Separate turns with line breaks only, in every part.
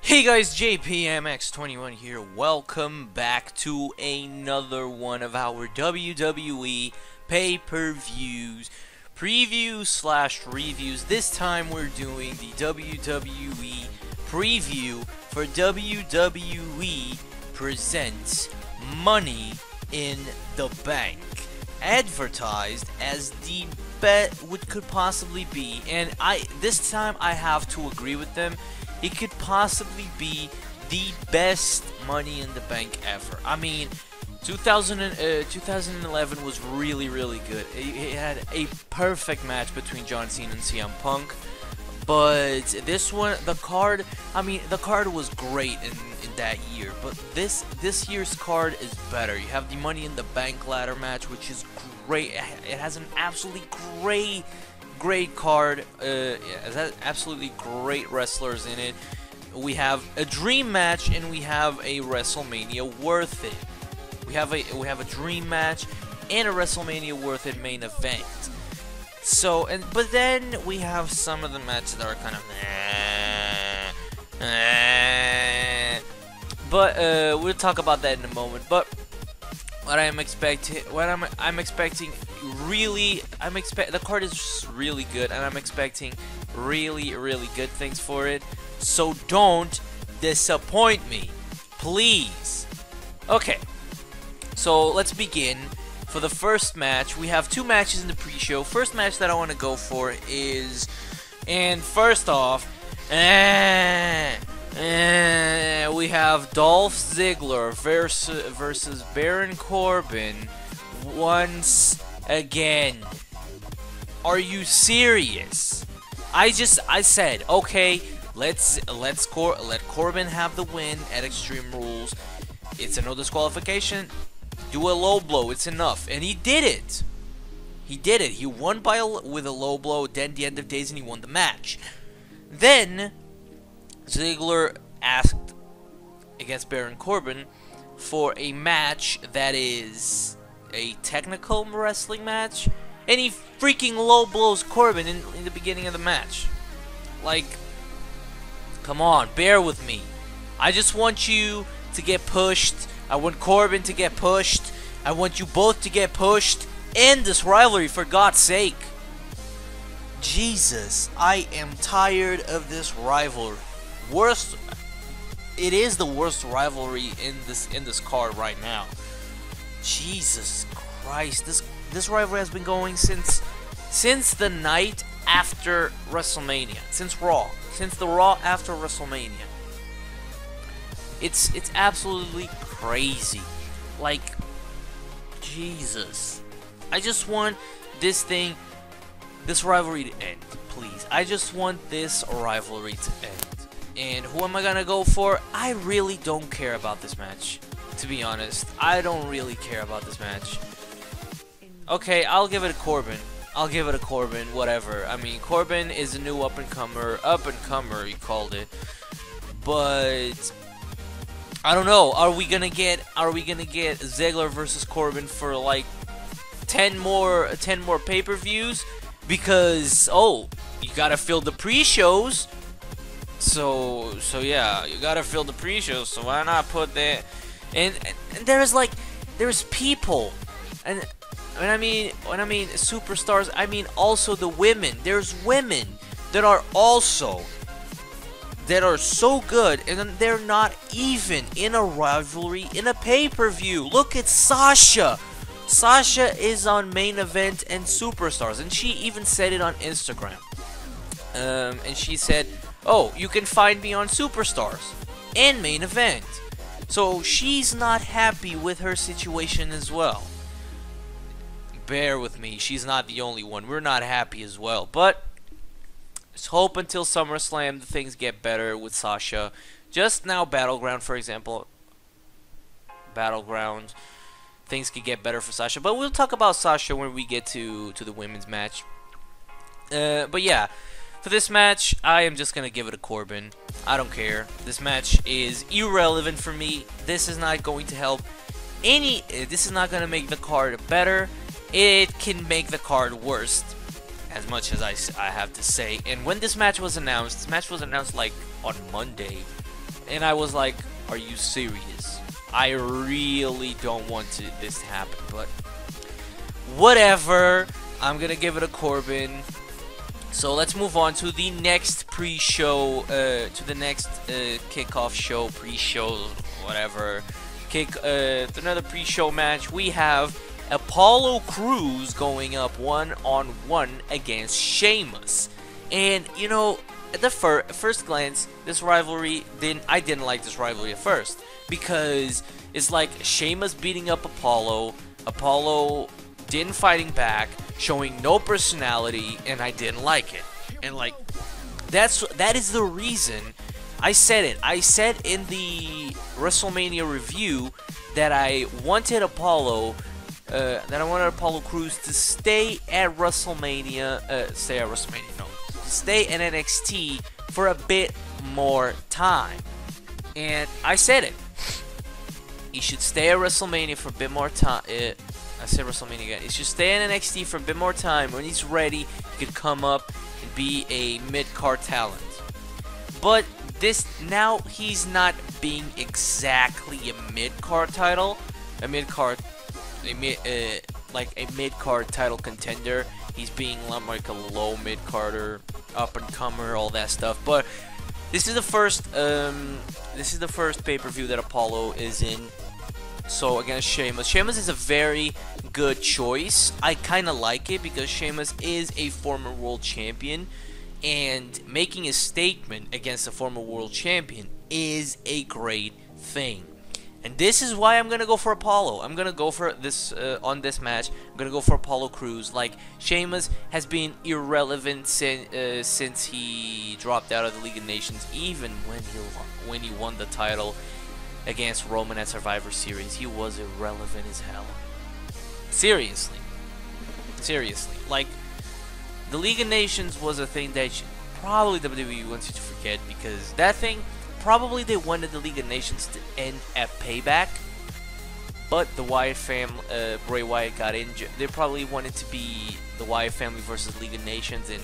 Hey guys, JPMX21 here. Welcome back to another one of our WWE pay-per-views, previews / reviews. This time we're doing the WWE preview for WWE Presents Money in the Bank, advertised as the bet what could possibly be, and this time I have to agree with them. It could possibly be the best Money in the Bank ever. I mean, 2011 was really good. It had a perfect match between John Cena and CM Punk. But this one, the card was great in that year. But this year's card is better. You have the Money in the Bank ladder match, which is great. It has an absolutely great card. It has absolutely great wrestlers in it. We have a dream match and we have a WrestleMania worth it. We have a dream match and a WrestleMania worth it main event. So but then we have some of the matches that are kind of but we'll talk about that in a moment. But what I'm expecting, the card is just really good, and I'm expecting really good things for it. So don't disappoint me, please. Okay, so let's begin. For the first match, we have two matches in the pre-show. First match that I want to go for is, and first off, we have Dolph Ziggler versus Baron Corbin once again. Are you serious? I said, okay, let Corbin have the win at Extreme Rules. It's a no disqualification. Do a low blow. It's enough, and he did it. He did it. He won with a low blow. Then the end of days, and he won the match. Then Ziggler asked against Baron Corbin for a match that is a technical wrestling match, and he freaking low blows Corbin in the beginning of the match. Like, come on, bear with me. I just want you to get pushed. I want Corbin to get pushed. I want you both to get pushed. End this rivalry, for God's sake. Jesus, I am tired of this rivalry. It is the worst rivalry in this card right now. Jesus Christ, this rivalry has been going since the night after WrestleMania, since the Raw after WrestleMania. It's absolutely crazy. Like, Jesus, I just want this rivalry to end, please. I just want this rivalry to end. And who am I gonna go for? I really don't care about this match, to be honest. I don't really care about this match. Okay, I'll give it a Corbin. Whatever. I mean, Corbin is a new up-and-comer, he called it. But I don't know. Are we gonna get Ziggler versus Corbin for like 10 more pay-per-views? Because you gotta fill the pre-shows. So yeah, you gotta fill the pre-shows. So why not put that? And there's people, and when I mean superstars, I mean also the women. There's women that are so good, and then they're not even in a rivalry in a pay-per-view. Look at Sasha. Sasha is on Main Event and Superstars, and she even said it on Instagram. And she said, "Oh, you can find me on Superstars and Main Event." So she's not happy with her situation as well. Bear with me, she's not the only one. We're not happy as well, but let's hope until SummerSlam things get better with Sasha. Just now, Battleground, for example. Battleground, things could get better for Sasha. But we'll talk about Sasha when we get to the women's match. But yeah, for this match, I am just going to give it a Corbin. I don't care. This match is irrelevant for me. This is not going to help this is not going to make the card better. It can make the card worse, as much as I have to say. And when this match was announced like on Monday And I was like, are you serious? I really don't want this to happen, but whatever. I'm gonna give it a Corbin. So let's move on to the next pre-show, to the next kickoff show, pre-show, whatever. Another pre-show match. We have Apollo Crews going up one-on-one against Sheamus. And you know, at the first glance, this rivalry I didn't like this rivalry at first, because it's like Sheamus beating up Apollo didn't fighting back, showing no personality, and I didn't like it. And like that is the reason I said it. I said in the WrestleMania review that I wanted Apollo Crews to stay at WrestleMania, stay in NXT for a bit more time. And I said it. He should stay at WrestleMania for a bit more time. I said WrestleMania again. He should stay in NXT for a bit more time. When he's ready, he could come up and be a mid-card talent. But now he's not being exactly a mid-card title, like a mid-card title contender. He's being like a low mid-carder, up-and-comer, all that stuff. But this is the first pay-per-view that Apollo is in. So against Sheamus. Sheamus is a very good choice. I kind of like it because Sheamus is a former world champion, and making a statement against a former world champion is a great thing. And this is why I'm gonna go for Apollo. I'm gonna go for this on this match. I'm gonna go for Apollo Crews. Like, Sheamus has been irrelevant since he dropped out of the League of Nations. Even when he won the title against Roman at Survivor Series, he was irrelevant as hell. Seriously. Like, the League of Nations was a thing that probably WWE wants you to forget, because that thing, probably they wanted the League of Nations to end at Payback, but the Wyatt family, Bray Wyatt got injured. They probably wanted to be the Wyatt family versus League of Nations and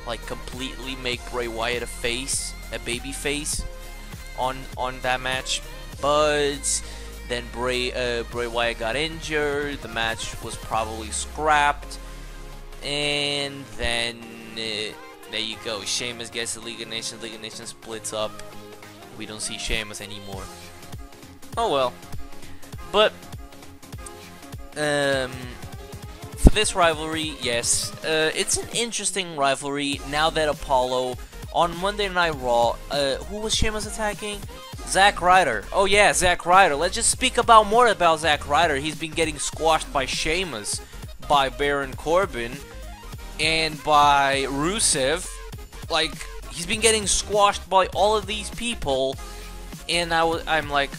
like completely make Bray Wyatt a baby face on that match. But then Bray Wyatt got injured. The match was probably scrapped, and then there you go. Sheamus gets the League of Nations. League of Nations splits up. We don't see Sheamus anymore. Oh well. But for this rivalry, yes, it's an interesting rivalry. Now that Apollo on Monday Night Raw, who was Sheamus attacking? Zack Ryder. Oh yeah, Zack Ryder. Let's just speak more about Zack Ryder. He's been getting squashed by Sheamus, by Baron Corbin, and by Rusev. Like, he's been getting squashed by all of these people, and I'm like,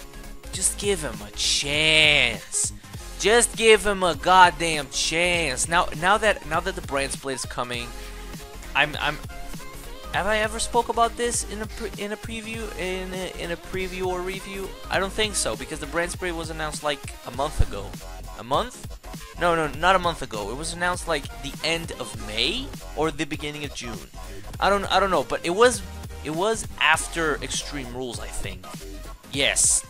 just give him a chance. Just give him a goddamn chance. Now that the brand split is coming, have I ever spoke about this in a preview or review? I don't think so, because the brand split was announced like a month ago. A month? No, not a month ago. It was announced like the end of May or the beginning of June. I don't know, but it was after Extreme Rules, I think. Yes.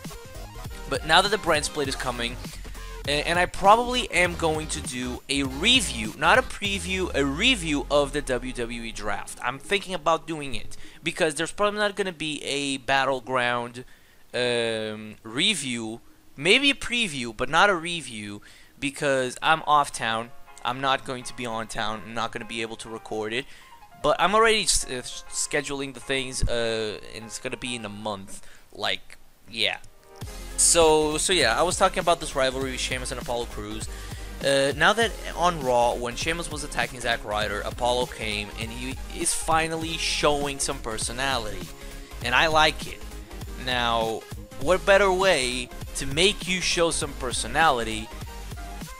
But now that the brand split is coming, and I probably am going to do a review, not a preview, a review of the WWE draft. I'm thinking about doing it, because there's probably not going to be a Battleground review, maybe a preview, but not a review, because I'm off town. I'm not going to be on town. I'm not going to be able to record it. But I'm already scheduling the things, and it's going to be in a month. Like, yeah. So yeah, I was talking about this rivalry with Sheamus and Apollo Crews. Now that on Raw, when Sheamus was attacking Zack Ryder, Apollo came, and he is finally showing some personality. And I like it. Now, what better way to make you show some personality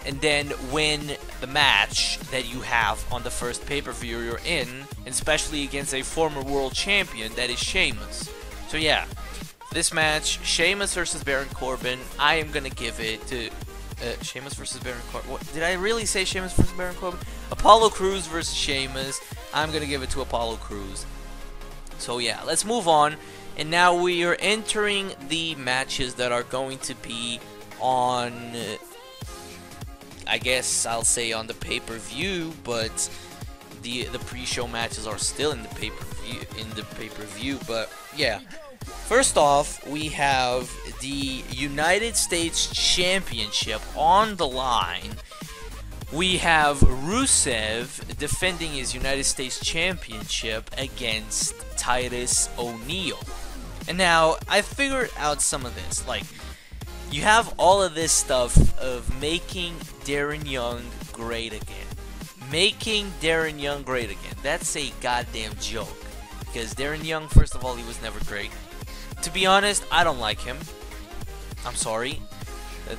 and then win the match that you have on the first pay-per-view you're in, especially against a former world champion that is Sheamus. So yeah, this match, Sheamus versus Baron Corbin, I am gonna give it to Sheamus versus Baron Corbin. What, did I really say Sheamus versus Baron Corbin? Apollo Crews versus Sheamus. I'm gonna give it to Apollo Crews. So yeah, let's move on. And now we are entering the matches that are going to be on, I guess I'll say on the pay-per-view, but the pre-show matches are still in the pay-per-view. But yeah, first off, we have the United States Championship on the line. We have Rusev defending his United States Championship against Titus O'Neil. And now, I figured out some of this. Like, you have all of this stuff of making Darren Young great again. Making Darren Young great again. That's a goddamn joke. Because Darren Young, first of all, he was never great. To be honest, I don't like him. I'm sorry.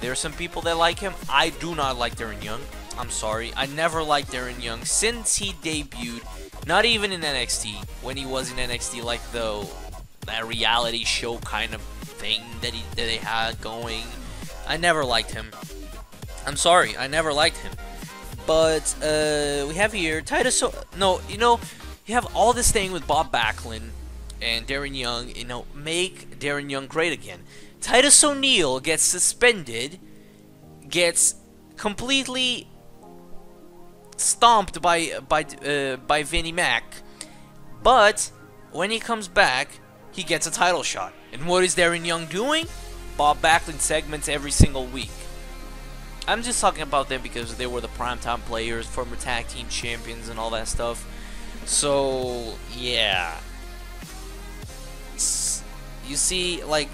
There are some people that like him. I do not like Darren Young. I'm sorry. I never liked Darren Young since he debuted. Not even in NXT. When he was in NXT, like that reality show kind of thing that they had going. I never liked him. I'm sorry. I never liked him. But we have here Titus. No, you know, you have all this thing with Bob Backlund and Darren Young. You know, make Darren Young great again. Titus O'Neil gets suspended, gets completely stomped by Vinnie Mac, but when he comes back, he gets a title shot. And what is Darren Young doing? Bob Backlund segments every single week. I'm just talking about them because they were the primetime players, former tag team champions, and all that stuff. So yeah, you see, like,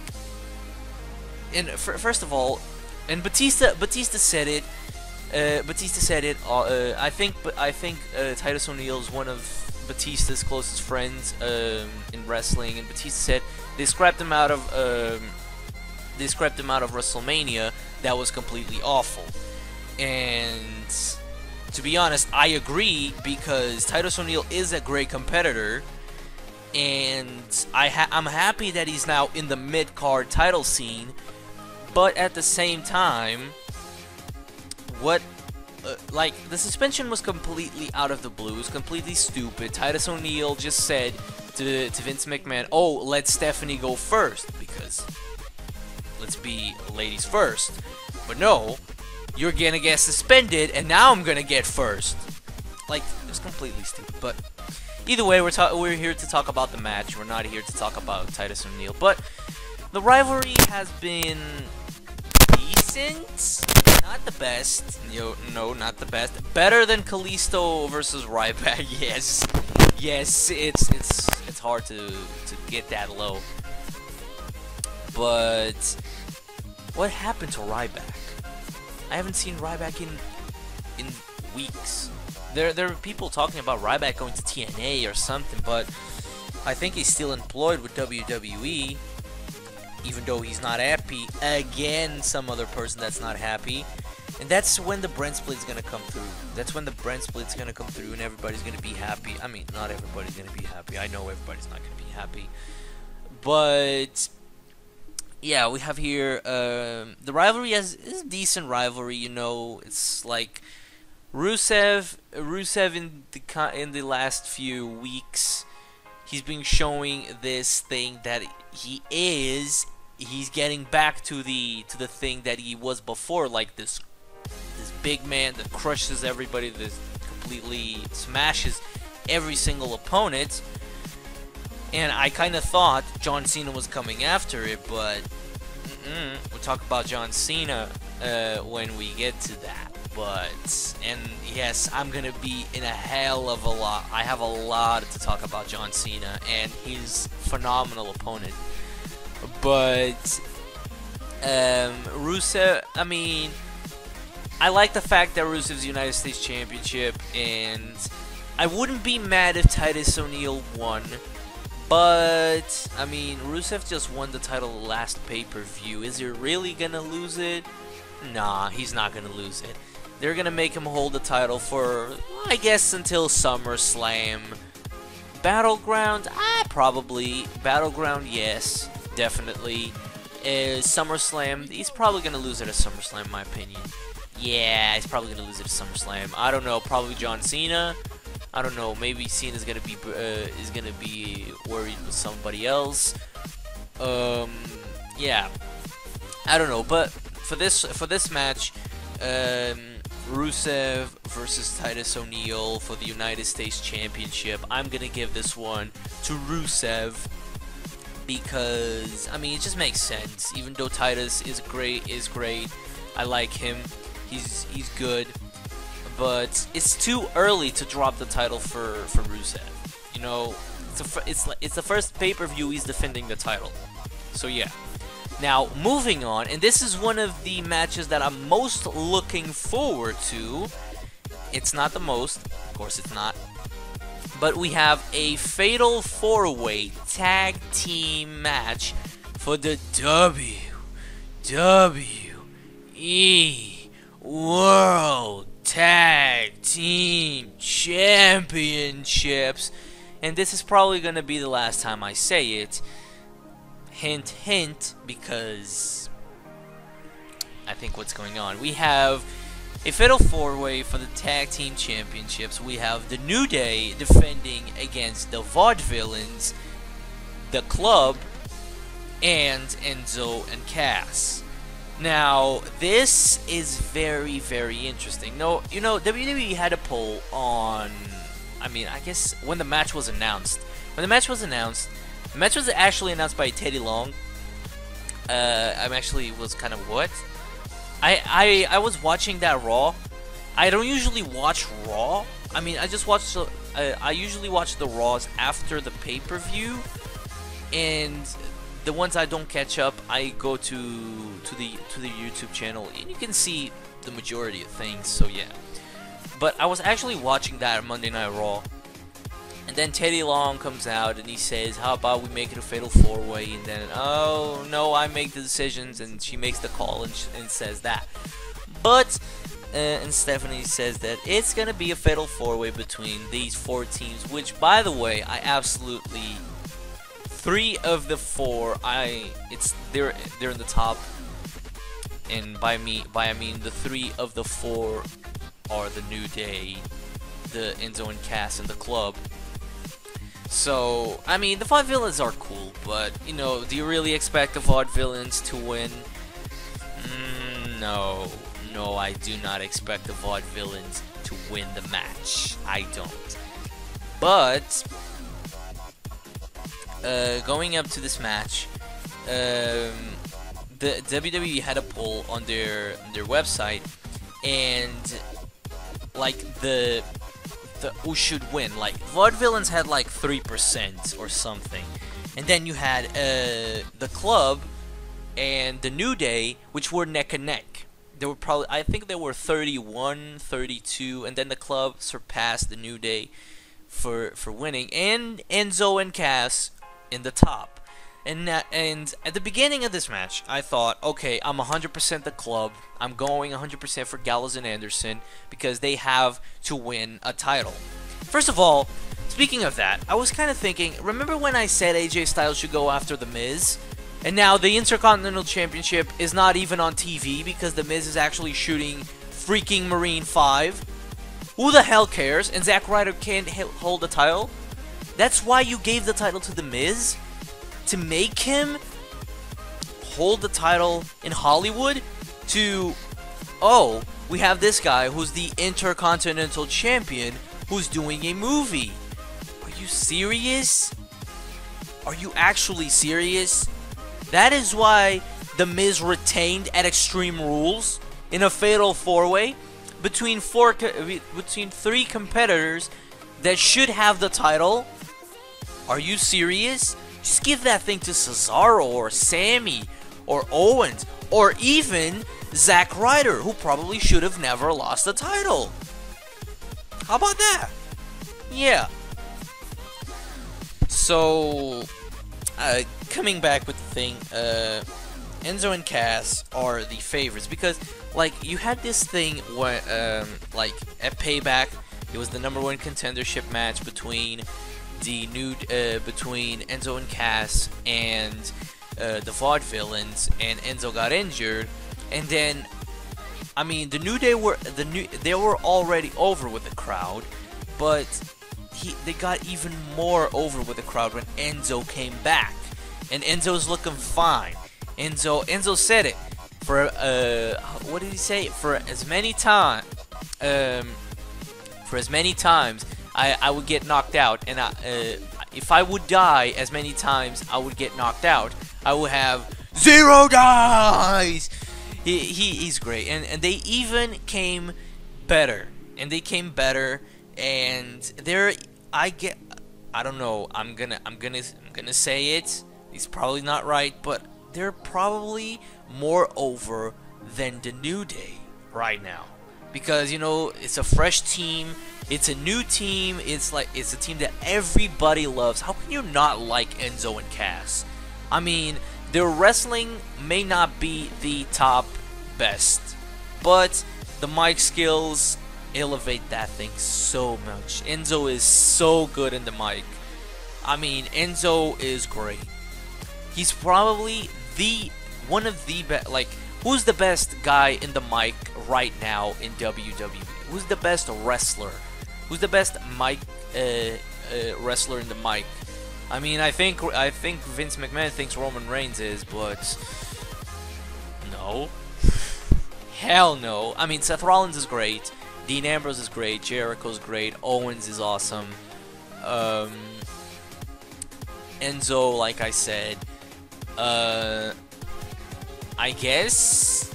first of all, and Batista said it. I think Titus O'Neil is one of Batista's closest friends in wrestling, and Batista said they scrapped him out of WrestleMania. That was completely awful. And to be honest, I agree, because Titus O'Neil is a great competitor, and I'm happy that he's now in the mid-card title scene. But at the same time, like, the suspension was completely out of the blue. It was completely stupid. Titus O'Neil just said to Vince McMahon, "Oh, let Stephanie go first, because let's be ladies first." But no, you're gonna get suspended, and now I'm gonna get first. Like, it was completely stupid. But either way, we're here to talk about the match. We're not here to talk about Titus O'Neil. But the rivalry has been decent. Not the best. No, not the best. Better than Kalisto versus Ryback. Yes. Yes, it's hard to get that low. But what happened to Ryback? I haven't seen Ryback in weeks. There are people talking about Ryback going to TNA or something, but I think he's still employed with WWE. Even though he's not happy, again, some other person that's not happy. And that's when the brand split is going to come through. That's when the brand split is going to come through and everybody's going to be happy. I mean, not everybody's going to be happy. I know everybody's not going to be happy. But yeah, we have here the rivalry is a decent rivalry, you know. It's like Rusev in the last few weeks, he's been showing this thing that he's getting back to the thing that he was before, like this big man that crushes everybody, that completely smashes every single opponent. And I kind of thought John Cena was coming after it, but we'll talk about John Cena when we get to that. And yes, I'm gonna be in a hell of a lot. I have a lot to talk about John Cena and his phenomenal opponent. But Rusev, I mean, I like the fact that Rusev's United States Championship, and I wouldn't be mad if Titus O'Neil won. But I mean, Rusev just won the title last pay-per-view. Is he really gonna lose it? Nah, he's not gonna lose it. They're gonna make him hold the title for, I guess, until SummerSlam. Battleground? Probably. Battleground, yes, definitely. SummerSlam, he's probably gonna lose it at SummerSlam, in my opinion. Yeah, he's probably gonna lose it at SummerSlam. I don't know, probably John Cena. I don't know. Maybe Cena's gonna be worried with somebody else. Yeah, I don't know. But for this match, Rusev versus Titus O'Neil for the United States Championship. I'm gonna give this one to Rusev because I mean it just makes sense. Even though Titus is great, I like him. He's good, but it's too early to drop the title for Rusev. You know, it's the first pay-per-view he's defending the title. So yeah. Now, moving on, and this is one of the matches that I'm most looking forward to. It's not the most, of course it's not. But we have a Fatal 4-Way Tag Team match for the WWE World Tag Team Championships. And this is probably going to be the last time I say it. Hint, hint, because I think what's going on. We have a Fatal 4-Way for the Tag Team Championships. We have the New Day defending against the Vaudevillains, the Club, and Enzo and Cass. Now, this is very, very interesting. No, you know, WWE had a poll on, I mean, I guess when the match was announced. When the match was announced, the match was actually announced by Teddy Long. I actually was kind of what? I was watching that Raw. I don't usually watch Raw. I mean, I just watch. I usually watch the Raws after the pay-per-view, and the ones I don't catch up, I go to the YouTube channel, and you can see the majority of things. So yeah. But I was actually watching that Monday Night Raw. And then Teddy Long comes out and he says, how about we make it a Fatal 4-Way? And then, oh, no, I make the decisions. And she makes the call and says that. But, and Stephanie says that it's going to be a Fatal 4-Way between these four teams. Which, by the way, I absolutely... 3 of the 4, they're in the top. And by I mean the 3 of the 4 are the New Day, the Enzo and Cass, and the Club. So, I mean, the Vaudevillains are cool, but, you know, do you really expect the Vaudevillains to win? No. No, I do not expect the Vaudevillains to win the match. I don't. But, going up to this match, the WWE had a poll on their website, and, like, the who should win. Like, Vaudevillains had like 3% or something. And then you had the Club and the New Day, which were neck and neck. They were probably, I think they were 31, 32, and then the Club surpassed the New Day for winning. And Enzo and Cass in the top. And at the beginning of this match, I thought, okay, I'm 100% the Club. I'm going 100% for Gallows and Anderson because they have to win a title. First of all, speaking of that, I was kind of thinking, remember when I said AJ Styles should go after The Miz? And now the Intercontinental Championship is not even on TV because The Miz is actually shooting freaking Marine 5. Who the hell cares? And Zack Ryder can't hold the title? That's why you gave the title to The Miz? To make him hold the title in Hollywood? To, oh, we have this guy who's the Intercontinental Champion who's doing a movie. Are you serious? Are you actually serious? That is why The Miz retained at Extreme Rules in a Fatal 4-Way between 3 competitors that should have the title. Are you serious? Just give that thing to Cesaro or Sammy or Owens or even Zack Ryder, who probably should have never lost the title. How about that? Yeah. So, coming back with the thing, Enzo and Cass are the favorites because, like, you had this thing where, like, at Payback, it was the #1 contendership match between between Enzo and Cass and the Vaudevillains, and Enzo got injured, and then, I mean, the New Day were already over with the crowd, but they got even more over with the crowd when Enzo came back, and Enzo's looking fine. Enzo said it for what did he say? For as many times I would get knocked out, and if I would die as many times I would get knocked out, I would have 0 dies. He's great, and they even came better, and they're I don't know, I'm gonna say it. It's probably not right, but they're probably more over than the New Day right now, because you know it's a fresh team, it's a new team, it's a team that everybody loves. How can you not like Enzo and Cass? I mean, their wrestling may not be the top best, but the mic skills elevate that thing so much. Enzo is so good in the mic. I mean, Enzo is great. He's probably one of the best. Like, who's the best guy in the mic right now in WWE? Who's the best wrestler? Who's the best mic wrestler in the mic? I mean, I think Vince McMahon thinks Roman Reigns is, but no. Hell no. I mean, Seth Rollins is great. Dean Ambrose is great. Jericho's great. Owens is awesome. Enzo, like I said. I guess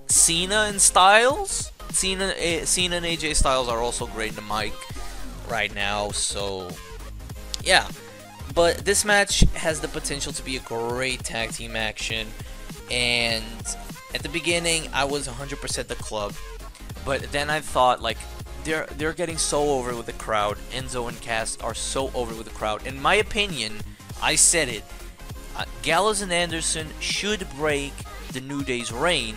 Cena and Styles. Cena and AJ Styles are also great in the mic right now. So yeah, but this match has the potential to be a great tag team action. And at the beginning, I was 100% the club, but then I thought, like, they're getting so over with the crowd. Enzo and Cass are so over with the crowd. In my opinion, I said it. Gallows and Anderson should break the New Day's reign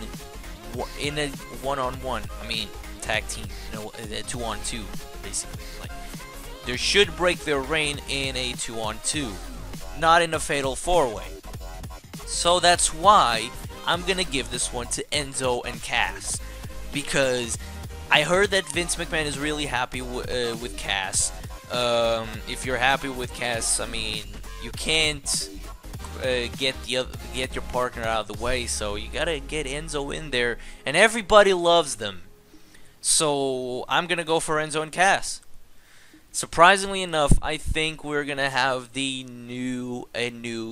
in a one-on-one. I mean, tag team, you know, a 2-on-2, basically. Like, they should break their reign in a 2-on-2, not in a fatal 4-way. So that's why I'm gonna give this one to Enzo and Cass, because I heard that Vince McMahon is really happy with Cass. If you're happy with Cass, I mean, you can't get your partner out of the way, so you gotta get Enzo in there, and everybody loves them. So I'm gonna go for Enzo and Cass. Surprisingly enough, I think we're gonna have the new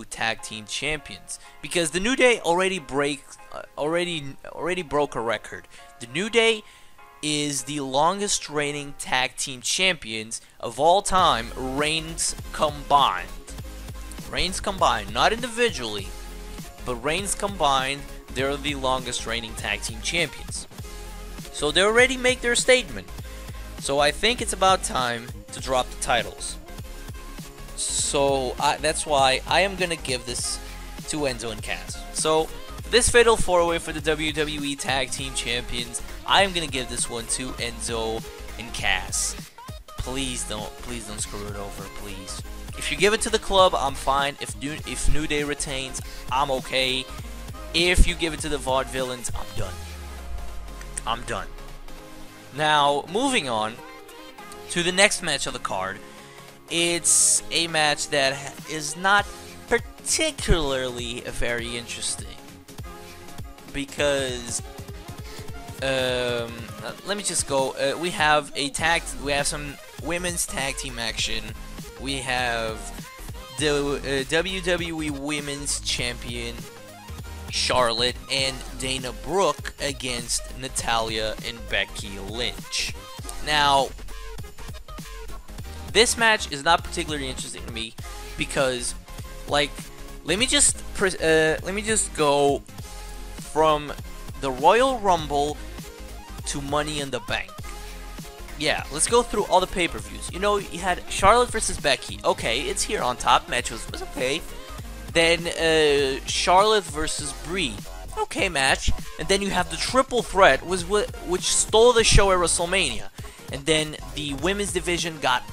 tag team champions, because the New Day already broke a record. The New Day is the longest reigning tag team champions of all time, reigns combined. Reigns combined, not individually, but reigns combined, they're the longest reigning tag team champions. So they already make their statement. So I think it's about time to drop the titles. So that's why I am going to give this to Enzo and Cass. So this fatal 4-way for the WWE Tag Team Champions, I am going to give this one to Enzo and Cass. Please don't screw it over, please. If you give it to the club, I'm fine. If New Day retains, I'm okay. If you give it to the Vaudevillains, I'm done. I'm done. Now, moving on to the next match of the card. It's a match that is not particularly very interesting, because let me just go. We have some women's tag team action. We have the WWE Women's Champion Charlotte and Dana Brooke against Natalya and Becky Lynch. Now, this match is not particularly interesting to me because, like, let me just go from the Royal Rumble to Money in the Bank. Yeah, let's go through all the pay-per-views. You know, you had Charlotte versus Becky. Okay, it's here on top. Match was okay. Then Charlotte versus Brie. Okay, match. And then you have the triple threat, which stole the show at WrestleMania. And then the women's division got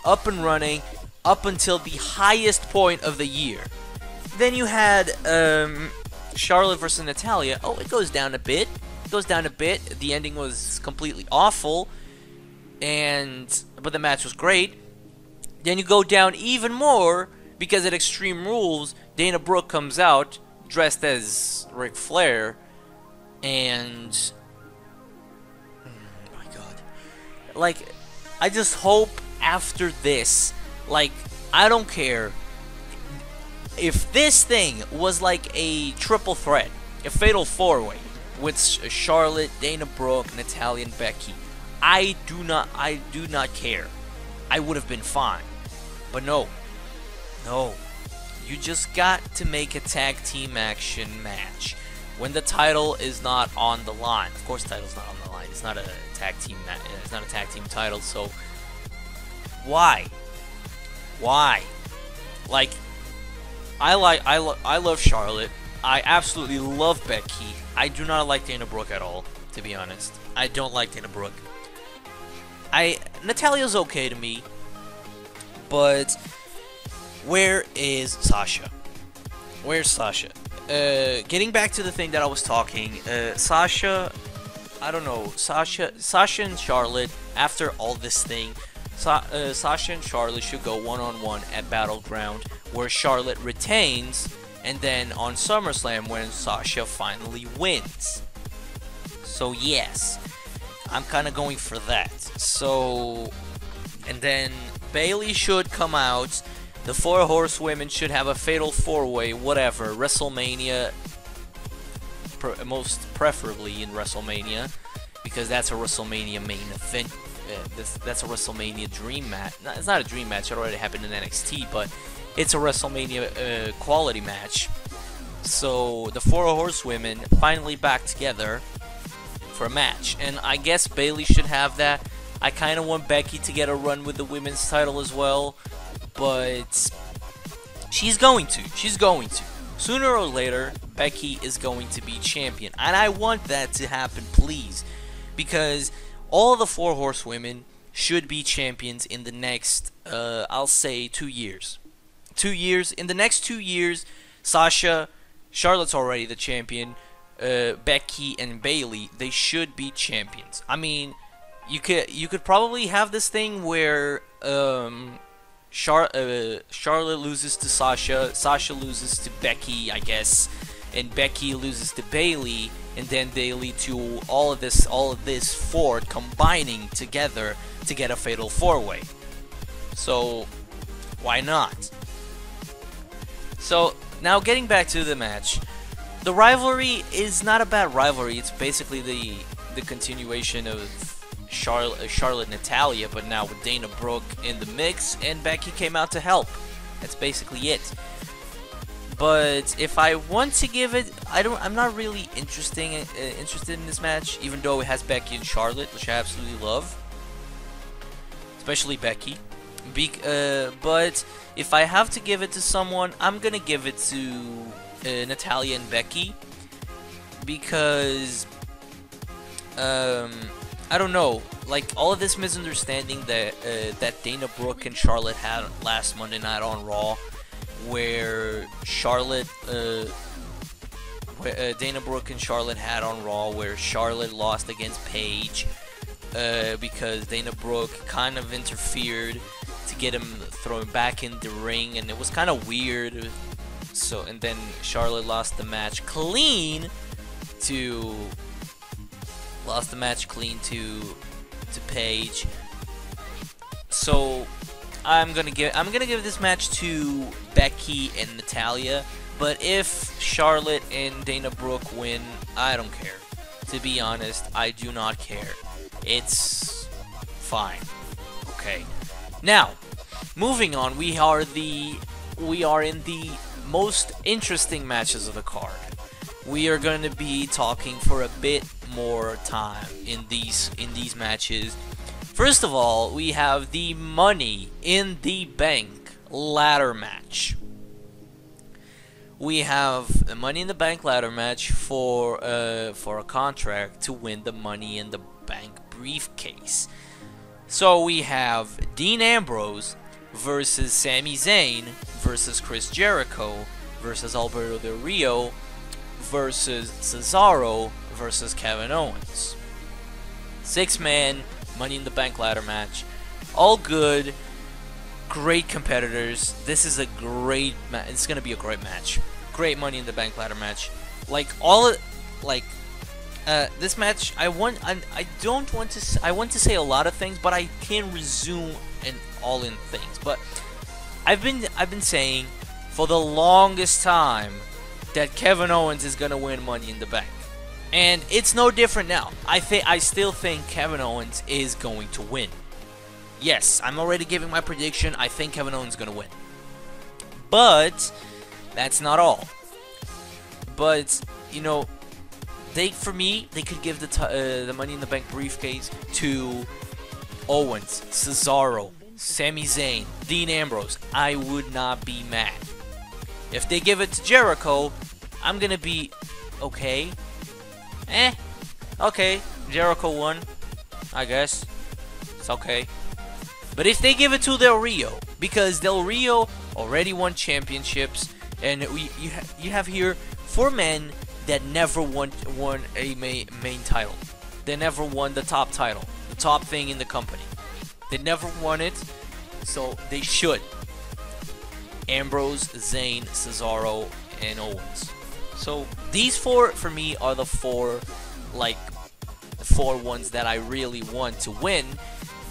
up and running up until the highest point of the year. Then you had Charlotte versus Natalya. Oh, it goes down a bit. The ending was completely awful. but the match was great. Then you go down even more because at Extreme Rules, Dana Brooke comes out dressed as Ric Flair, and oh my god, like, I just hope after this, like, I don't care if this thing was like a triple threat, a fatal four-way with Charlotte, Dana Brooke, Natalya, and Becky. I do not care. I would have been fine. But no, you just got to make a tag team action match when the title is not on the line. Of course, the title's not on the line. It's not a tag team. It's not a tag team title. So why? Like, I love Charlotte. I absolutely love Becky. I do not like Dana Brooke at all, to be honest. I don't like Dana Brooke. Natalya's okay to me. But where is Sasha? Where's Sasha? Getting back to the thing that I was talking, Sasha, I don't know, Sasha and Charlotte, after all this thing, Sasha and Charlotte should go one-on-one at Battleground, where Charlotte retains, and then on SummerSlam when Sasha finally wins. So yes, I'm kind of going for that. So, and then Bayley should come out. The Four Horsewomen should have a fatal four-way, whatever, WrestleMania, most preferably in WrestleMania, because that's a WrestleMania main event. That's a WrestleMania dream match. It's not a dream match, it already happened in NXT, but it's a WrestleMania quality match. So the Four Horsewomen finally back together for a match, and I guess Bayley should have that. I kind of want Becky to get a run with the women's title as well, but she's going to. Sooner or later, Becky is going to be champion, and I want that to happen, please, because all the Four Horsewomen should be champions in the next, I'll say 2 years. 2 years. In the next 2 years, Charlotte's already the champion. Becky and Bayley, they should be champions. I mean, you could probably have this thing where Charlotte loses to Sasha loses to Becky, I guess, and Becky loses to Bayley, and then they lead to all of this four combining together to get a fatal four-way. So why not? So now getting back to the match, the rivalry is not a bad rivalry. It's basically the continuation of Charlotte Natalya, but now with Dana Brooke in the mix, and Becky came out to help. That's basically it. But if I want to give it, I'm not really interested in this match, even though it has Becky and Charlotte, which I absolutely love, especially Becky. But if I have to give it to someone, I'm gonna give it to Natalya and Becky, because I don't know, like, all of this misunderstanding that Dana Brooke and Charlotte had last Monday night on Raw, where Dana Brooke and Charlotte had on Raw, where Charlotte lost against Paige because Dana Brooke kind of interfered to get him thrown back in the ring, and it was kind of weird. So, and then Charlotte lost the match clean to Paige. So I'm gonna give this match to Becky and Natalya. But if Charlotte and Dana Brooke win, I don't care. To be honest, I do not care. It's fine. Okay. Now, moving on, we are in the most interesting matches of the card. We are going to be talking for a bit more time in these matches. First of all, we have the Money in the Bank ladder match. We have a Money in the Bank ladder match for a contract to win the Money in the Bank briefcase. So we have Dean Ambrose versus Sami Zayn versus Chris Jericho versus Alberto Del Rio versus Cesaro versus Kevin Owens. 6-man Money in the Bank ladder match. All good. Great competitors. This is a great match. It's gonna be a great match. Great Money in the Bank ladder match. Like this match, I want to say a lot of things, but I can resume an all-in things. But I've been saying for the longest time that Kevin Owens is gonna win Money in the Bank, and it's no different now. I still think Kevin Owens is going to win. Yes, I'm already giving my prediction. I think Kevin Owens is gonna win, but that's not all. But you know, they could give the Money in the Bank briefcase to Owens, Cesaro, Sami Zayn, Dean Ambrose. I would not be mad. If they give it to Jericho, I'm gonna be okay. Okay, Jericho won, I guess. It's okay. But if they give it to Del Rio, because Del Rio already won championships, and you have here 4 men that never won a main title. They never won the top title, the top thing in the company. They never won it, so they should. Ambrose, Zayn, Cesaro, and Owens. So these 4 for me are the 4 ones that I really want to win.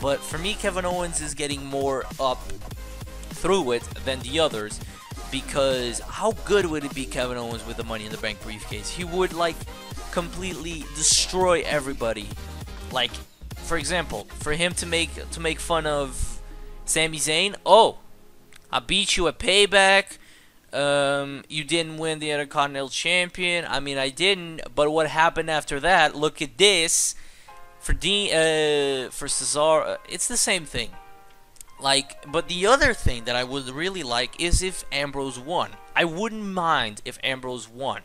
But for me, Kevin Owens is getting more up through it than the others, because how good would it be, Kevin Owens with the Money in the Bank briefcase? He would completely destroy everybody. Like, for example, for him to make fun of Sami Zayn. Oh, I beat you at Payback. You didn't win the Intercontinental Champion. I mean, I didn't. But what happened after that? Look at this. For Cesaro, it's the same thing. But the other thing that I would really like is if Ambrose won. I wouldn't mind if Ambrose won.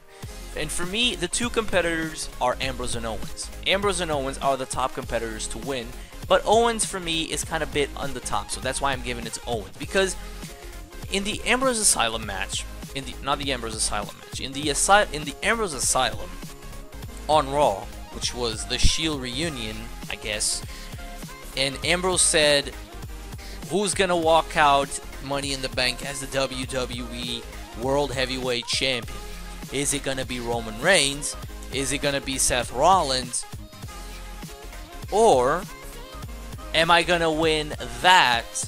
And for me, the 2 competitors are Ambrose and Owens. Ambrose and Owens are the top competitors to win. But Owens, for me, is kind of a bit on the top. So that's why I'm giving it to Owens. Because in the Ambrose Asylum match, not the Ambrose Asylum match, in the Ambrose Asylum on Raw, which was the Shield reunion, I guess, and Ambrose said, who's gonna walk out Money in the Bank as the WWE World Heavyweight Champion? Is it gonna be Roman Reigns? Is it gonna be Seth Rollins? Or am I gonna win that,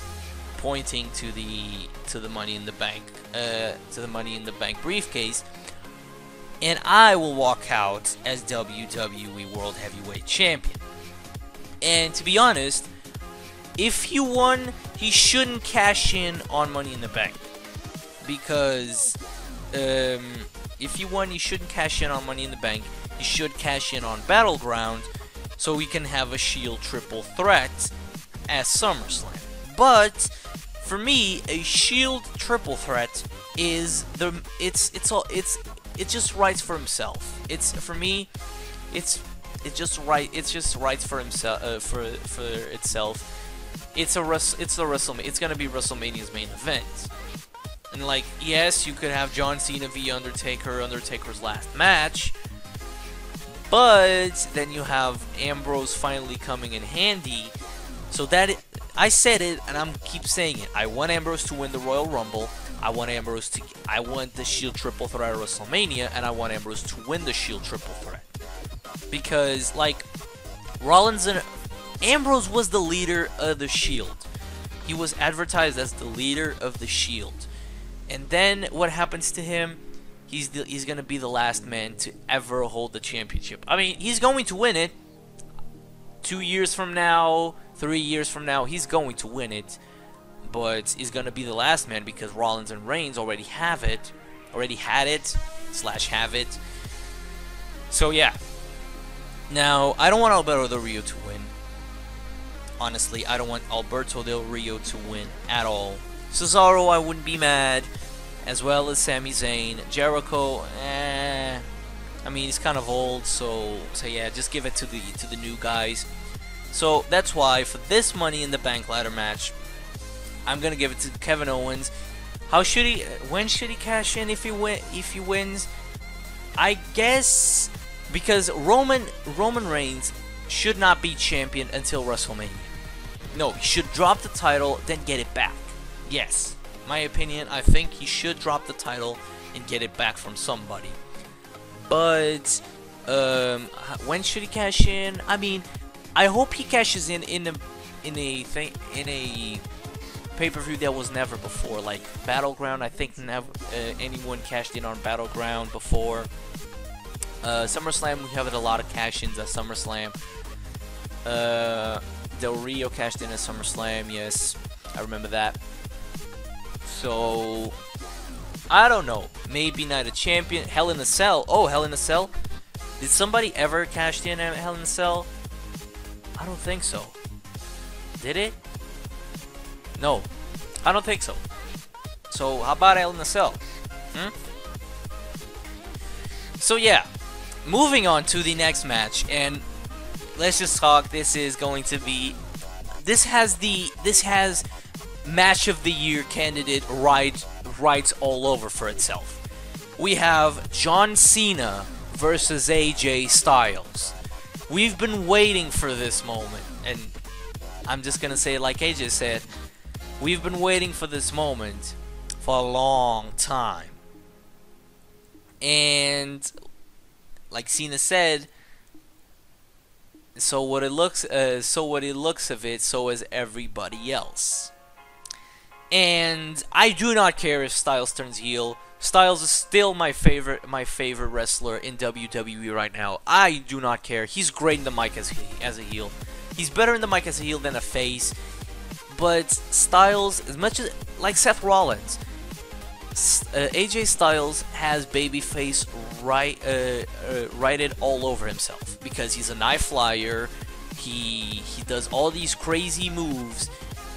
pointing to the Money in the Bank, to the Money in the Bank briefcase, and I will walk out as WWE World Heavyweight Champion? And to be honest, if he won, he shouldn't cash in on Money in the Bank, because if he won, he shouldn't cash in on Money in the Bank. He should cash in on Battleground, so we can have a Shield triple threat at SummerSlam. But for me, a Shield triple threat is it just writes for himself. It's for me, it just writes for himself, for itself. It's WrestleMania. It's gonna be WrestleMania's main event. And yes, you could have John Cena v Undertaker's last match, but then you have Ambrose finally coming in handy. So I said it, and I'm keep saying it. I want Ambrose to win the Royal Rumble. I want the Shield triple threat at WrestleMania, and I want Ambrose to win the Shield triple threat, because Rollins and Ambrose was the leader of the Shield. He was advertised as the leader of the Shield. And then what happens to him? He's going to be the last man to ever hold the championship. I mean, he's going to win it. 2 years from now, 3 years from now, he's going to win it. But he's going to be the last man because Rollins and Reigns already have it. Already had it. / have it. So, yeah. Now, I don't want Alberto Del Rio to win. Honestly, I don't want Alberto Del Rio to win at all. Cesaro, I wouldn't be mad, as well as Sami Zayn. Jericho, I mean, he's kind of old, so yeah, just give it to the new guys. So that's why for this Money in the Bank ladder match, I'm gonna give it to Kevin Owens. When should he cash in if he wins? I guess because Roman Reigns should not be champion until WrestleMania. No, he should drop the title, then get it back. Yes, my opinion, I think he should drop the title and get it back from somebody. But when should he cash in? I mean, I hope he cashes in a pay-per-view that was never before, like Battleground. I think never anyone cashed in on Battleground before. SummerSlam, we have a lot of cash-ins at SummerSlam. Del Rio cashed in at SummerSlam, yes, I remember that. So, I don't know, maybe Night of Champion, Hell in a Cell. Oh, Hell in a Cell? Did somebody ever cash in at Hell in a Cell? I don't think so. Did it? No, I don't think so. So, how about Hell in a Cell? So yeah, moving on to the next match, and let's just talk. This is going to be, this has match of the year candidate rights all over for itself. We have John Cena versus AJ Styles. We've been waiting for this moment, and I'm just gonna say it like AJ said, we've been waiting for this moment for a long time. And like Cena said, so what it looks of it, so is everybody else. And I do not care if Styles turns heel. Styles is still my favorite wrestler in WWE right now. I do not care. He's great in the mic as a heel. He's better in the mic as a heel than a face. But Styles, as much as like Seth Rollins, AJ Styles has babyface righted all over himself because he's a high flyer. He does all these crazy moves,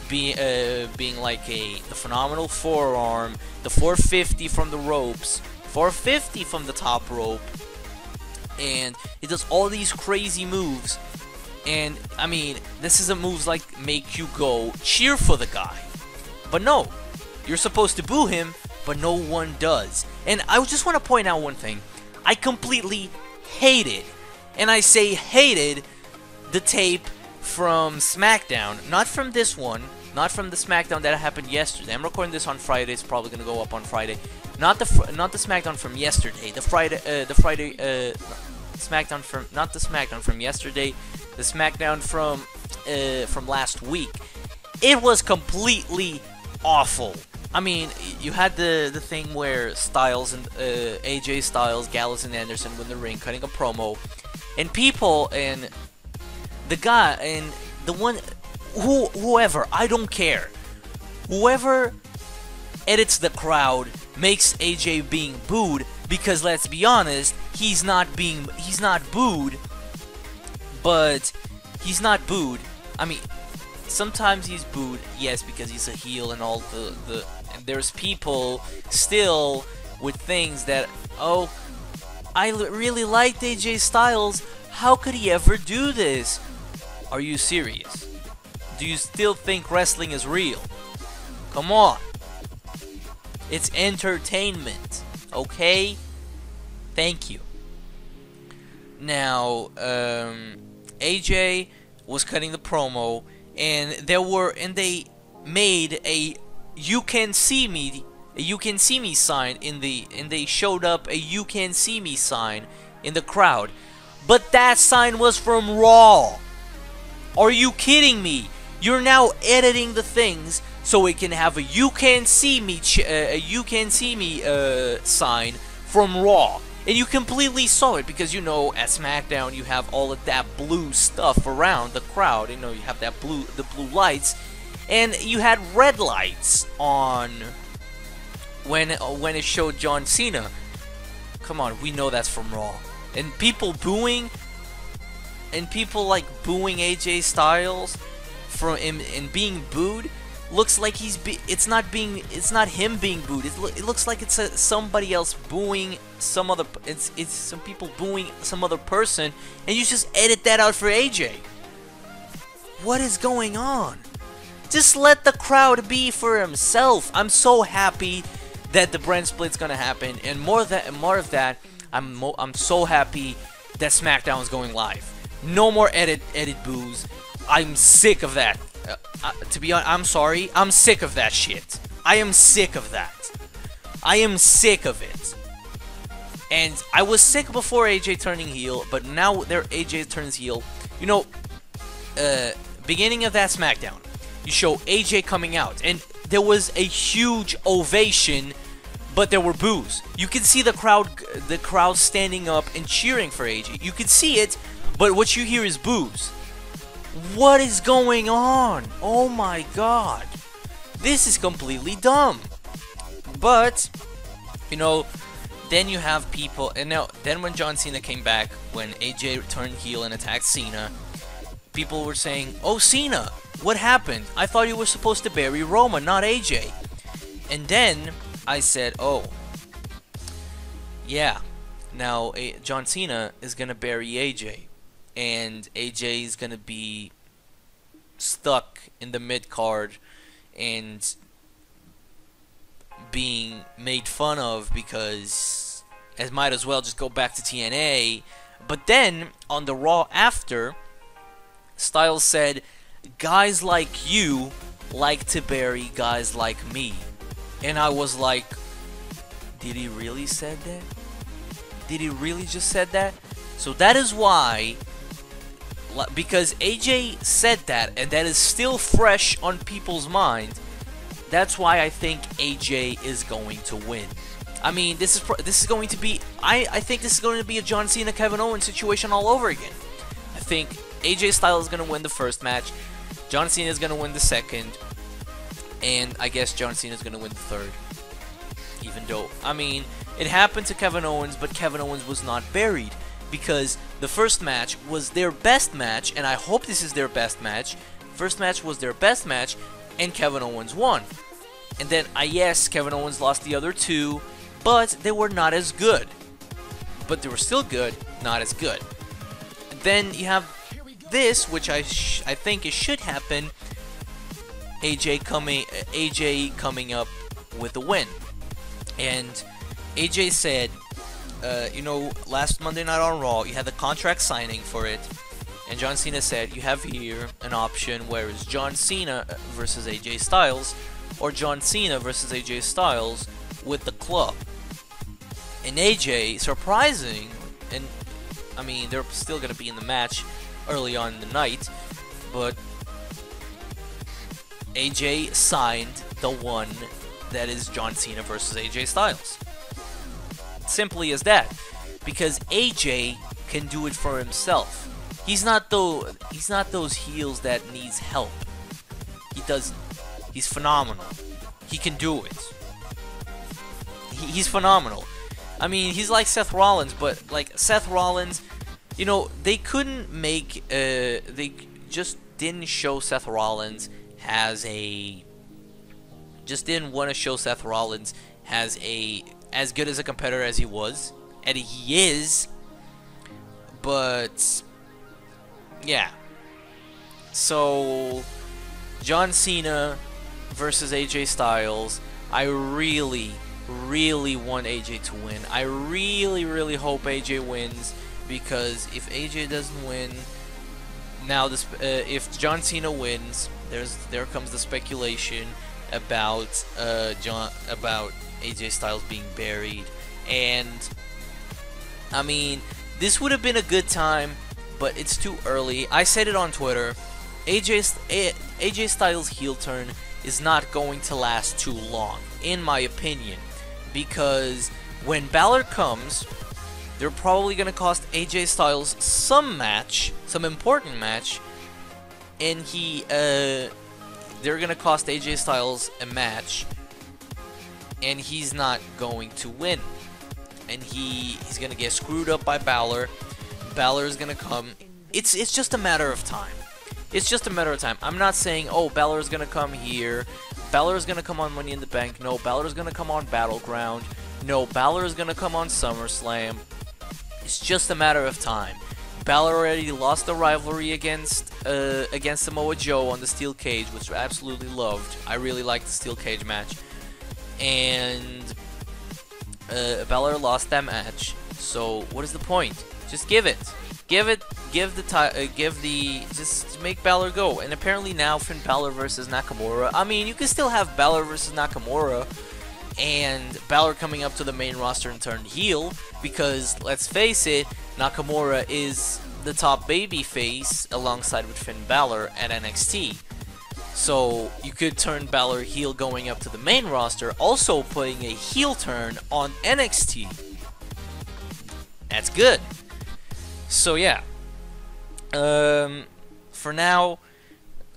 being like the phenomenal forearm, the 450 from the ropes, 450 from the top rope, and he does all these crazy moves. And I mean, this is a moves like make you go cheer for the guy, but no, you're supposed to boo him, but no one does. And I just want to point out one thing. I completely hated, and I say hated, the tape from SmackDown. Not from this one, not from the SmackDown that happened yesterday. I'm recording this on Friday. It's probably gonna go up on Friday. Not the SmackDown from yesterday. The SmackDown from, not the SmackDown from yesterday. The SmackDown from last week. It was completely awful. I mean, you had the thing where Styles and AJ Styles, Gallows and Anderson were in the ring cutting a promo, and people, and the guy, and the one, whoever, I don't care, whoever edits the crowd makes AJ being booed, because let's be honest, he's not booed, but he's not booed. I mean, sometimes he's booed, yes, because he's a heel and all the and there's people still with things that, oh, I really liked AJ Styles, how could he ever do this? Are you serious? Do you still think wrestling is real? Come on. It's entertainment, okay? Thank you. Now, AJ was cutting the promo, and they made a "You Can See Me," sign and they showed up a "You Can See Me" sign in the crowd, but that sign was from Raw. Are you kidding me? You're now editing the things so it can have a "You Can See Me" sign from Raw. And you completely saw it because, you know, at SmackDown you have all of that blue stuff around the crowd. You know, you have that the blue lights, and you had red lights on when it showed John Cena. Come on, we know that's from Raw. And people booing, and people like booing AJ Styles from him and being booed. Looks like it's not him being booed. It looks like it's somebody else booing some other. It's some people booing some other person, and you just edit that out for AJ. What is going on? Just let the crowd be for himself. I'm so happy that the brand split's gonna happen, and more of that. I'm so happy that SmackDown is going live. No more edit boos. I'm sick of that. To be honest, I'm sorry. I'm sick of that shit. I am sick of that. I am sick of it. And I was sick before AJ turning heel, but now AJ turns heel. You know, beginning of that SmackDown, you show AJ coming out, and there was a huge ovation, but there were boos. You could see the crowd standing up and cheering for AJ. You could see it, but what you hear is boos. What is going on? Oh my god. This is completely dumb. But, you know, then you have people, and now, then when John Cena came back, when AJ turned heel and attacked Cena, people were saying, "Oh, Cena, what happened? I thought you were supposed to bury Roman, not AJ." And then I said, "Oh, yeah, now John Cena is gonna bury AJ, and AJ is gonna be stuck in the mid card and being made fun of because it might as well just go back to TNA." But then on the Raw after, Styles said, "Guys like you like to bury guys like me." And I was like, did he really said that? Did he really just said that? So that is why, because AJ said that, and that is still fresh on people's mind, that's why I think AJ is going to win. I mean, this is going to be, I think this is going to be a John Cena Kevin Owens situation all over again. I think AJ Styles is going to win the first match, John Cena is going to win the second, and I guess John Cena is going to win the third. Even though, I mean, it happened to Kevin Owens, but Kevin Owens was not buried, because the first match was their best match, and I hope this is their best match. First match was their best match, and Kevin Owens won. And then, yes, Kevin Owens lost the other two, but they were not as good. But they were still good, not as good. And then you have this, which I think it should happen. AJ coming up with a win. And AJ said, you know, last Monday night on Raw, you had the contract signing for it, and John Cena said, you have here an option where it's John Cena versus AJ Styles, or John Cena versus AJ Styles with the club. And AJ, surprising, and I mean, they're still going to be in the match early on in the night, but AJ signed the one that is John Cena versus AJ Styles. Simply as that, because AJ can do it for himself. He's not those heels that needs help. He doesn't. He's phenomenal. He can do it. He's phenomenal. I mean, he's like Seth Rollins, but like Seth Rollins, you know, they couldn't make. They just didn't show Seth Rollins as a. Just didn't want to show Seth Rollins as good as a competitor as he was, and he is. But yeah. So John Cena versus AJ Styles. I really want AJ to win. I really hope AJ wins, because if AJ doesn't win, now this if John Cena wins, there comes the speculation about AJ Styles being buried. And I mean, this would have been a good time, but it's too early. I said it on Twitter. AJ Styles' heel turn is not going to last too long, in my opinion, because when Balor comes, they're probably going to cost AJ Styles some important match, and they're going to cost AJ Styles a match, and he's not going to win, and he's going to get screwed up by Balor. Balor is going to come. It's just a matter of time. It's just a matter of time. I'm not saying, oh, Balor is going to come here. Balor is going to come on Money in the Bank. No, Balor is going to come on Battleground. No, Balor is going to come on SummerSlam. It's just a matter of time. Balor already lost the rivalry against Samoa Joe on the steel cage, which I absolutely loved. I really liked the steel cage match. And Balor lost that match. So what is the point? Just give it. Give just make Balor go. And apparently now Finn Balor versus Nakamura. I mean, you can still have Balor versus Nakamura and Balor coming up to the main roster and turn heel, because let's face it, Nakamura is the top babyface alongside with Finn Balor at NXT. So you could turn Balor heel going up to the main roster, also putting a heel turn on NXT. That's good. So yeah. For now,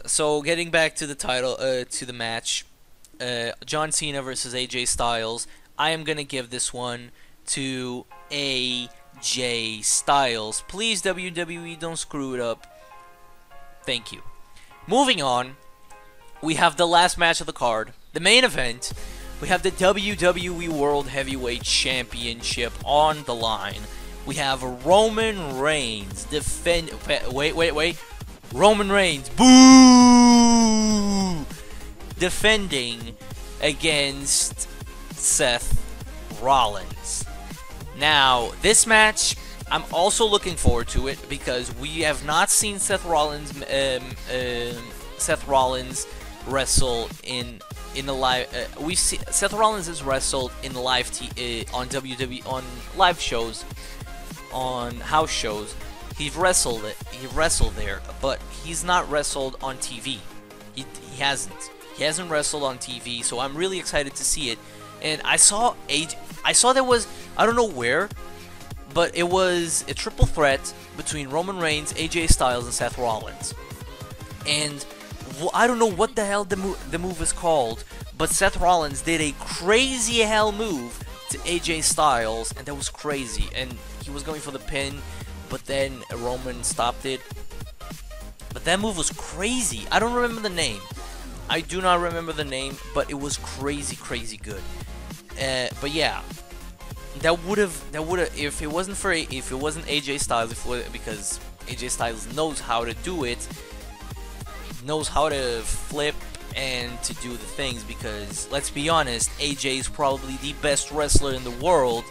so getting back to the title, to the match, John Cena versus AJ Styles. I am gonna give this one to AJ Styles. Please, WWE, don't screw it up. Thank you. Moving on, we have the last match of the card, the main event. We have the WWE World Heavyweight Championship on the line. We have Roman Reigns Roman Reigns, boo! Defending against Seth Rollins. Now, this match, I'm also looking forward to it because we have not seen Seth Rollins wrestle in the live. Seth Rollins has wrestled in live on WWE on live shows, on house shows. He wrestled there, but he's not wrestled on TV. He hasn't. He hasn't wrestled on TV, so I'm really excited to see it. And I saw there was, I don't know where, but it was a triple threat between Roman Reigns, AJ Styles, and Seth Rollins. And I don't know what the hell the move is called, but Seth Rollins did a crazy hell move to AJ Styles, and that was crazy. And he was going for the pin, but then Roman stopped it. But that move was crazy. I don't remember the name. I do not remember the name, but it was crazy good. But yeah, that would have if it wasn't AJ Styles, because AJ Styles knows how to do it, knows how to flip and to do the things, because let's be honest, AJ is probably the best wrestler in the world,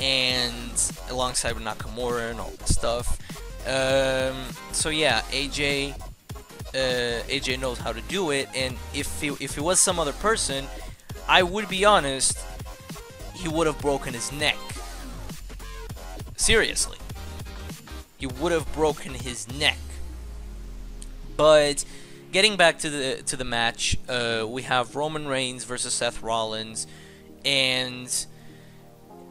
and alongside with Nakamura and all that stuff. So yeah, AJ knows how to do it, and if it was some other person, I would be honest, he would have broken his neck. Seriously, he would have broken his neck. But getting back to the match, we have Roman Reigns versus Seth Rollins, and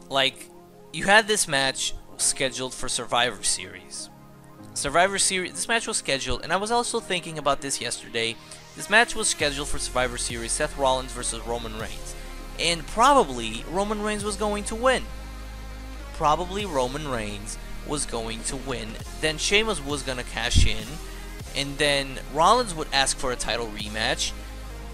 like, you had this match scheduled for Survivor Series. This match was scheduled, and I was also thinking about this yesterday. This match was scheduled for Survivor Series, Seth Rollins versus Roman Reigns. And probably Roman Reigns was going to win. Then Sheamus was going to cash in, and then Rollins would ask for a title rematch.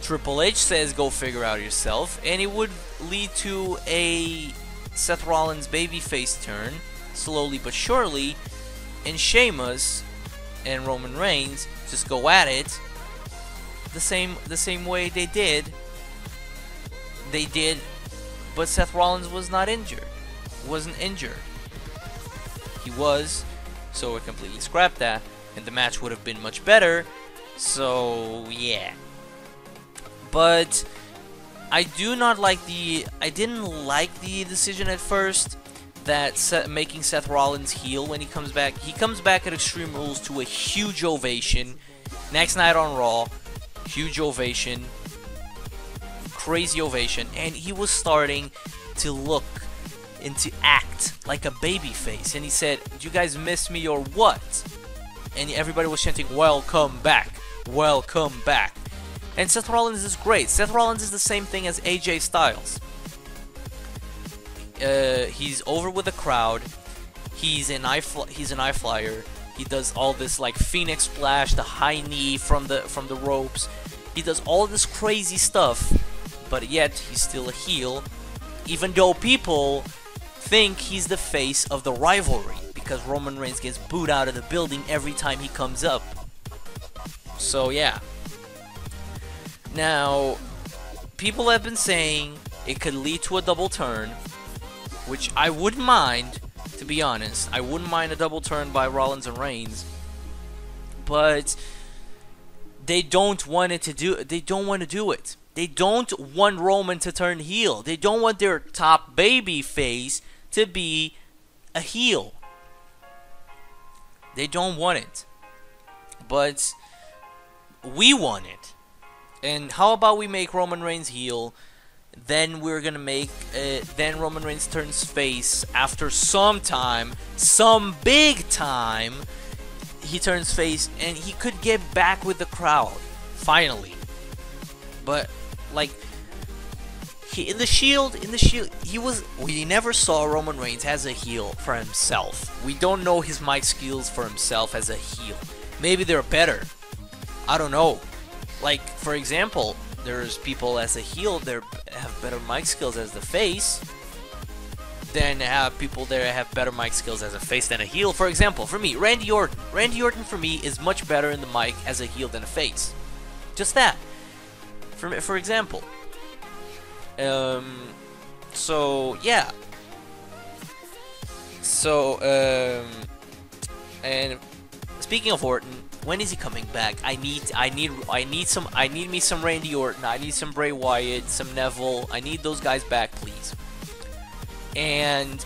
Triple H says, go figure out yourself, and it would lead to a Seth Rollins babyface turn, slowly but surely, and Sheamus and Roman Reigns just go at it the same way they did, but Seth Rollins was not injured. Wasn't injured. He was, so it completely scrapped that, and the match would have been much better. So yeah. But I didn't like the decision at first that making Seth Rollins heel when he comes back. He comes back at Extreme Rules to a huge ovation. Next night on Raw, huge ovation, crazy ovation, and he was starting to look and to act like a babyface. And he said, "Do you guys miss me or what?" And everybody was chanting, "Welcome back, welcome back." And Seth Rollins is great. Seth Rollins is the same thing as AJ Styles. He's over with the crowd. He's an high flyer. He does all this like Phoenix Splash, the high knee from the ropes. He does all this crazy stuff, but yet he's still a heel, even though people think he's the face of the rivalry because Roman Reigns gets booed out of the building every time he comes up. So yeah. Now, people have been saying it could lead to a double turn, which I wouldn't mind, to be honest. I wouldn't mind a double turn by Rollins and Reigns, but they don't want it to do. They don't want to do it. They don't want Roman to turn heel. They don't want their top baby face to be a heel. They don't want it. But we want it. And how about we make Roman Reigns heel? Then we're gonna make then Roman Reigns turns face after some time, some big time. He turns face and he could get back with the crowd finally. But like in the Shield, we never saw Roman Reigns as a heel for himself. We don't know his mic skills for himself as a heel. Maybe they're better. I don't know. Like, for example, there's people as a heel that have better mic skills as the face. Then have people there that have better mic skills as a face than a heel. For example, for me, Randy Orton. Randy Orton for me is much better in the mic as a heel than a face. Just that. For example. So yeah. So and speaking of Orton, when is he coming back? I need me some Randy Orton. I need some Bray Wyatt, some Neville. I need those guys back, please. And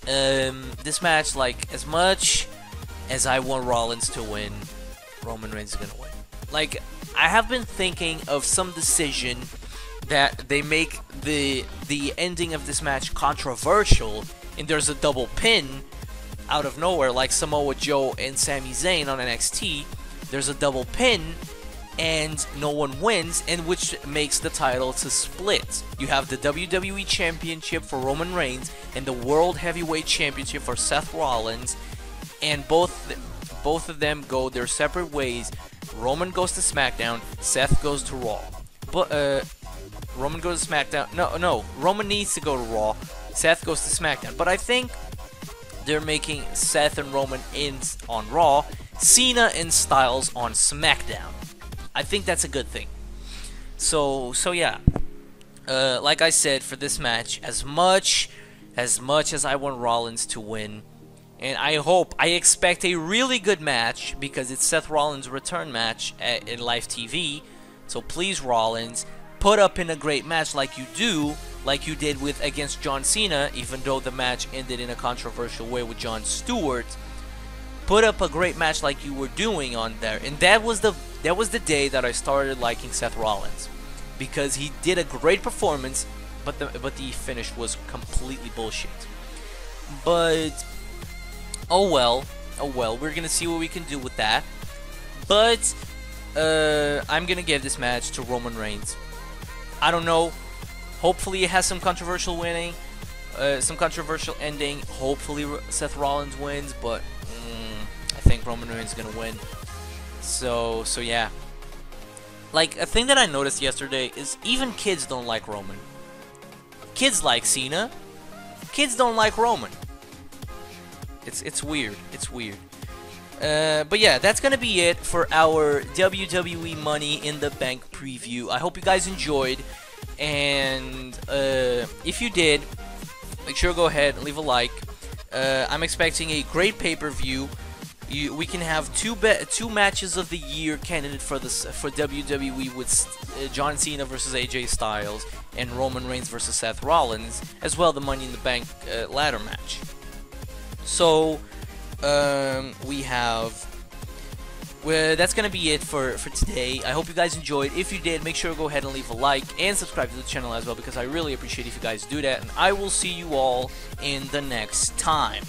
this match, like, as much as I want Rollins to win, Roman Reigns is gonna win. Like, I have been thinking of some decision that they make the ending of this match controversial, and there's a double pin out of nowhere, like Samoa Joe and Sami Zayn on NXT. There's a double pin and no one wins, and which makes the title to split. You have the WWE Championship for Roman Reigns and the World Heavyweight Championship for Seth Rollins, and both of them go their separate ways. Roman goes to SmackDown, Seth goes to Raw. But Roman goes to SmackDown. No, Roman needs to go to Raw. Seth goes to SmackDown. But I think they're making Seth and Roman on Raw, Cena and Styles on SmackDown. I think that's a good thing. So yeah. Like I said, for this match, as much as I want Rollins to win, and I expect a really good match because it's Seth Rollins' return match in live TV. So please, Rollins, put up in a great match like you did against John Cena, even though the match ended in a controversial way with Jon Stewart. Put up a great match like you were doing on there, and that was the day that I started liking Seth Rollins, because he did a great performance, but the finish was completely bullshit. But oh well, we're gonna see what we can do with that. But I'm gonna give this match to Roman Reigns. I don't know. Hopefully it has some controversial winning, some controversial ending. Hopefully Seth Rollins wins, but I think Roman Reigns is gonna win. So yeah. Like, a thing that I noticed yesterday is even kids don't like Roman. Kids like Cena. Kids don't like Roman. It's weird. It's weird. But yeah, that's gonna be it for our WWE Money in the Bank preview. I hope you guys enjoyed, and if you did, make sure to go ahead and leave a like. I'm expecting a great pay-per-view. We can have two matches of the year candidate for WWE with John Cena versus AJ Styles and Roman Reigns versus Seth Rollins, as well the Money in the Bank ladder match. So that's gonna be it for today. I hope you guys enjoyed. If you did, make sure to go ahead and leave a like and subscribe to the channel as well, because I really appreciate if you guys do that, and I will see you all in the next time.